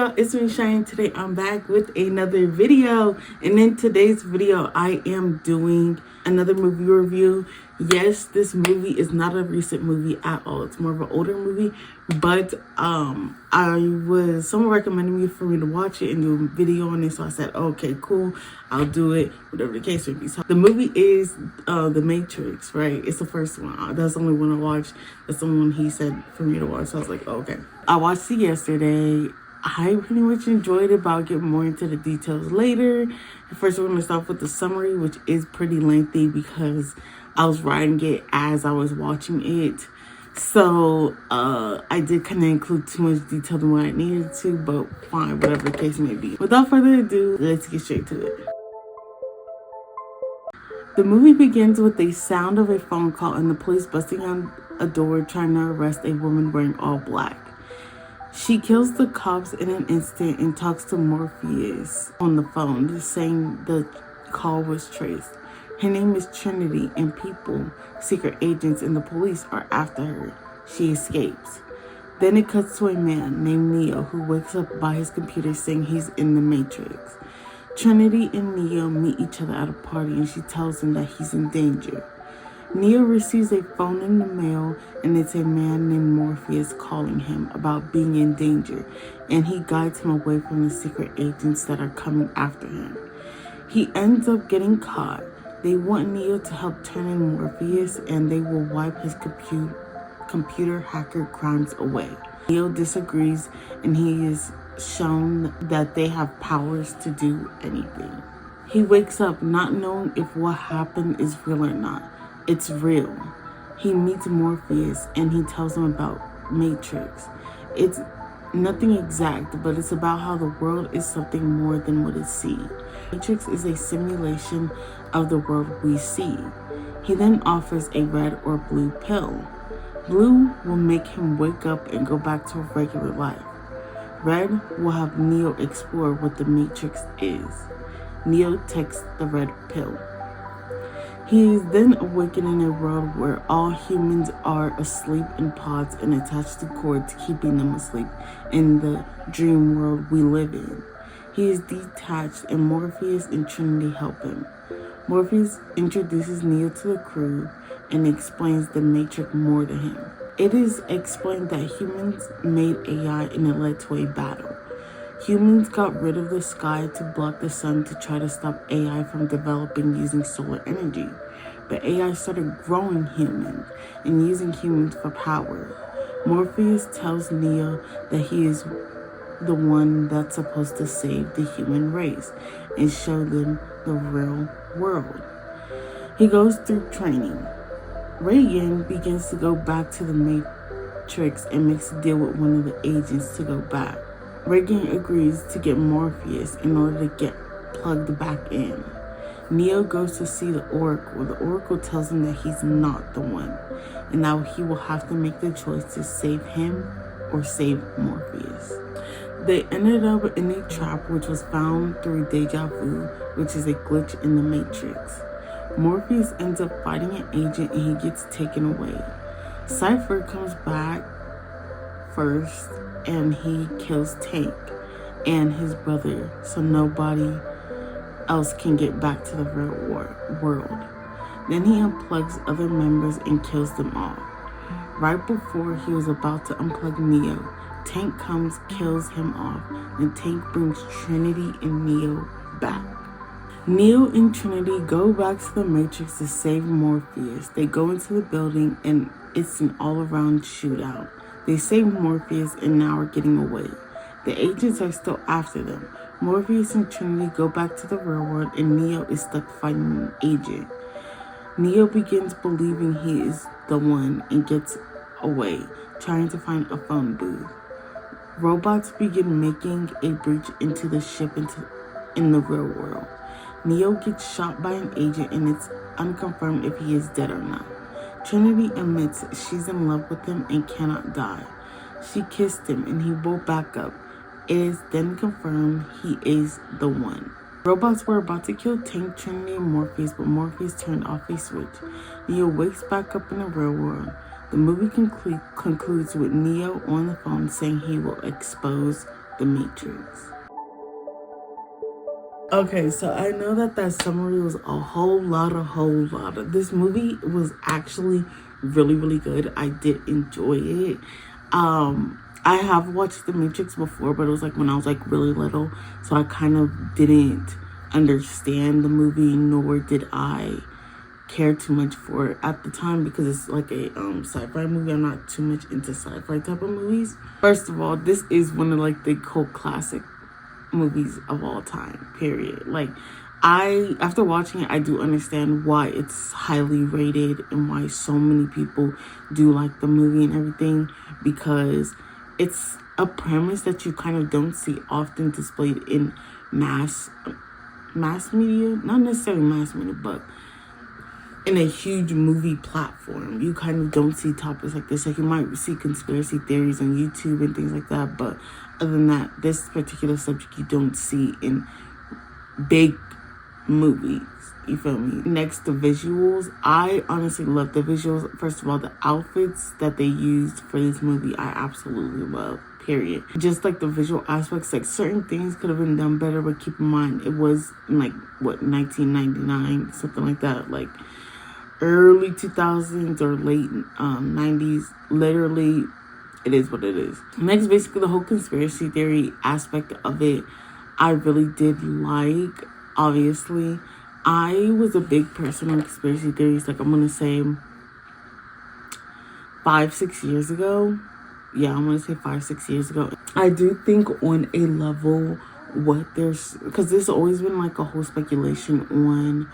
y'all, it's me Cheyenne. Today I'm back with another video, and in today's video I am doing another movie review. Yes, this movie is not a recent movie at all. It's more of an older movie, but someone recommended me for me to watch it and do a video on it, so I said, okay, cool, I'll do it, whatever the case may be. So the movie is The Matrix, right? It's the first one. That's the only one I watched. That's the one he said for me to watch, so I was like, oh, okay. I watched it yesterday. I pretty much enjoyed it, but I'll get more into the details later. First, we're going to start with the summary, which is pretty lengthy because I was writing it as I was watching it. So, I did kind of include too much detail than what I needed to, but fine, whatever the case may be. Without further ado, let's get straight to it. The movie begins with the sound of a phone call and the police busting on a door trying to arrest a woman wearing all black. She kills the cops in an instant and talks to Morpheus on the phone, saying the call was traced. Her name is Trinity, and people, secret agents and the police, are after her. She escapes. Then it cuts to a man named Neo who wakes up by his computer saying he's in the Matrix. Trinity and Neo meet each other at a party, and she tells him that he's in danger. Neo receives a phone in the mail, and it's a man named Morpheus calling him about being in danger, and he guides him away from the secret agents that are coming after him. He ends up getting caught. They want Neo to help turn in Morpheus, and they will wipe his computer hacker crimes away. Neo disagrees, and he is shown that they have powers to do anything. He wakes up not knowing if what happened is real or not. It's real. He meets Morpheus and he tells him about Matrix. It's nothing exact, but it's about how the world is something more than what is seen. Matrix is a simulation of the world we see. He then offers a red or blue pill. Blue will make him wake up and go back to regular life. Red will have Neo explore what the Matrix is. Neo takes the red pill. He is then awakened in a world where all humans are asleep in pods and attached to cords keeping them asleep in the dream world we live in. He is detached and Morpheus and Trinity help him. Morpheus introduces Neo to the crew and explains the Matrix more to him. It is explained that humans made AI and it led to a battle. Humans got rid of the sky to block the sun to try to stop AI from developing using solar energy. But AI started growing humans and using humans for power. Morpheus tells Neo that he is the one that's supposed to save the human race and show them the real world. He goes through training. Reagan begins to go back to the Matrix and makes a deal with one of the agents to go back. Reagan agrees to get Morpheus in order to get plugged back in. Neo goes to see the Oracle. The Oracle tells him that he's not the one, and now he will have to make the choice to save him or save Morpheus. They ended up in a trap which was found through deja vu, which is a glitch in the Matrix. Morpheus ends up fighting an agent and he gets taken away. Cypher comes back first and he kills Tank and his brother so nobody else can get back to the real world. Then he unplugs other members and kills them all. Right before he was about to unplug Neo, Tank comes, kills him off, and Tank brings Trinity and Neo back. Neo and Trinity go back to the Matrix to save Morpheus. They go into the building and it's an all-around shootout. They save Morpheus and now are getting away. The agents are still after them. Morpheus and Trinity go back to the real world and Neo is stuck fighting an agent. Neo begins believing he is the one and gets away, trying to find a phone booth. Robots begin making a breach into the ship in the real world. Neo gets shot by an agent and it's unconfirmed if he is dead or not. Trinity admits she's in love with him and cannot die. She kissed him and he woke back up. It is then confirmed he is the one. Robots were about to kill Tank, Trinity, and Morpheus, but Morpheus turned off a switch. Neo wakes back up in the real world. The movie concludes with Neo on the phone saying he will expose The Matrix. Okay, so I know that summary was a whole lot of. This movie was actually really good. I did enjoy it. I have watched The Matrix before, but it was like when I was like really little, so I kind of didn't understand the movie, nor did I care too much for it at the time, because it's like a sci-fi movie. I'm not too much into sci-fi type of movies. First of all, this is one of like the cult classic movies of all time, period. Like, after watching it, I do understand why it's highly rated and why so many people do like the movie and everything, because it's a premise that you kind of don't see often displayed in mass media. Not necessarily mass media, but in a huge movie platform. You kind of don't see topics like this. Like, you might see conspiracy theories on YouTube and things like that, but other than that, this particular subject you don't see in big movies. You feel me? Next, the visuals. I honestly love the visuals. First of all, the outfits that they used for this movie, I absolutely love. Period. Just like the visual aspects, like certain things could have been done better, but keep in mind, it was like, what, 1999, something like that. Like, early 2000s or late 90s. Literally, it is what it is. Next, basically the whole conspiracy theory aspect of it, I really did like. Obviously, I was a big person on conspiracy theories, like, I'm gonna say 5-6 years ago. Yeah, I'm gonna say 5-6 years ago. I do think on a level, what there's, because there's always been like a whole speculation on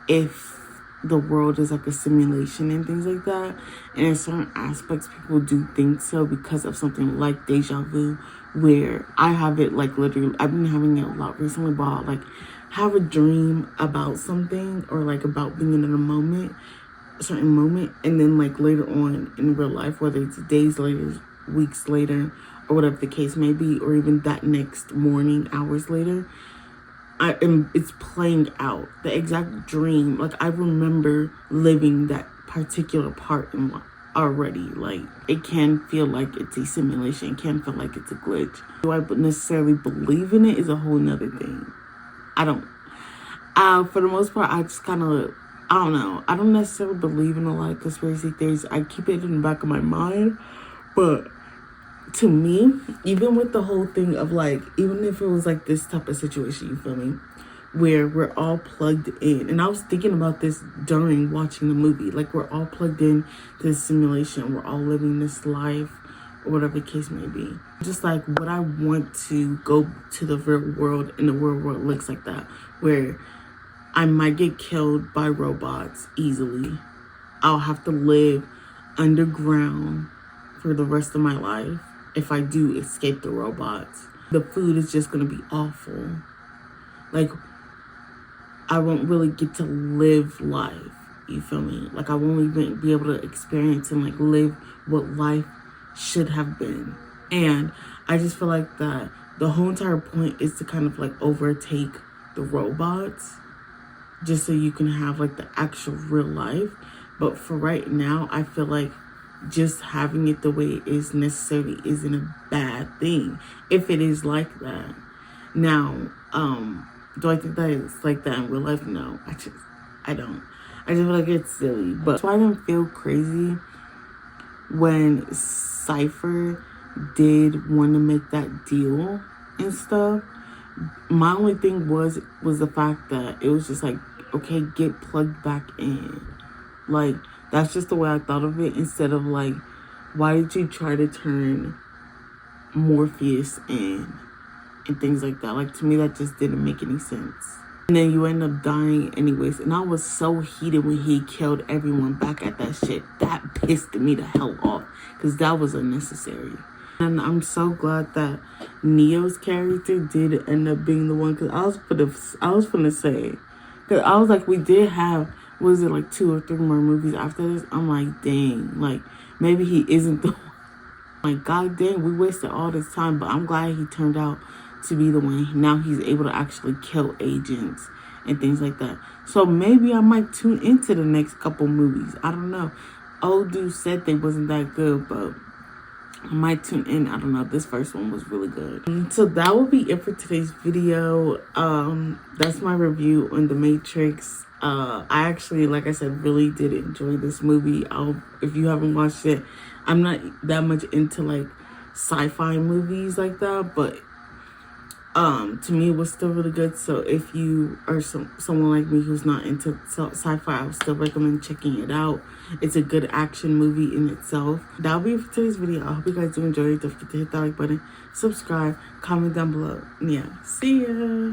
if the world is like a simulation and things like that. And in certain aspects, people do think so because of something like deja vu, where I have it like literally, I've been having it a lot recently, but I'll like have a dream about something, or like about being in a moment, a certain moment, and then like later on in real life, whether it's days later, weeks later, or whatever the case may be, or even that next morning, hours later, it's playing out the exact dream. Like, I remember living that particular part in life already. Like, it can feel like it's a simulation. It can feel like it's a glitch. Do I necessarily believe in it is a whole nother thing. I don't. For the most part, I just kind of, I don't know. I don't necessarily believe in a lot of conspiracy theories. I keep it in the back of my mind, but to me, even with the whole thing of like, even if it was like this type of situation, you feel me, where we're all plugged in, and I was thinking about this during watching the movie, like, we're all plugged in to this simulation, we're all living this life, or whatever the case may be. Just like, would I want to go to the real world, and the real world looks like that, where I might get killed by robots easily. I'll have to live underground for the rest of my life if I do escape the robots. The food is just gonna be awful. Like, I won't really get to live life, you feel me? Like, I won't even be able to experience and like live what life should have been. And I just feel like that the whole entire point is to kind of like overtake the robots, just so you can have like the actual real life. But for right now, I feel like just having it the way it is necessarily isn't a bad thing if it is like that. Now, do I think that it's like that in real life? No, I don't. I just feel like it's silly. But that's why I didn't feel crazy when Cypher did want to make that deal and stuff. My only thing was the fact that it was just like, okay, get plugged back in. Like, that's just the way I thought of it, instead of like, why did you try to turn Morpheus in and things like that? Like, to me, that just didn't make any sense. And then you end up dying anyways. And I was so heated when he killed everyone back at that shit. That pissed me the hell off, because that was unnecessary. And I'm so glad that Neo's character did end up being the one, because I was gonna say, because I was like, we did have, was it like 2 or 3 more movies after this? I'm like, dang, like, maybe he isn't the one. Like, god dang, we wasted all this time, but I'm glad he turned out to be the one. Now he's able to actually kill agents and things like that. So maybe I might tune into the next couple movies. I don't know. Old dude said they wasn't that good, but I might tune in. I don't know. This first one was really good. So that will be it for today's video. That's my review on The Matrix. I actually, like I said, really did enjoy this movie. If you haven't watched it, I'm not that much into like sci-fi movies like that, but to me it was still really good. So if you are someone like me who's not into sci-fi, I would still recommend checking it out. It's a good action movie in itself. That'll be it for today's video. I hope you guys do enjoy it. Don't forget to hit that like button, subscribe, comment down below, and yeah, see ya.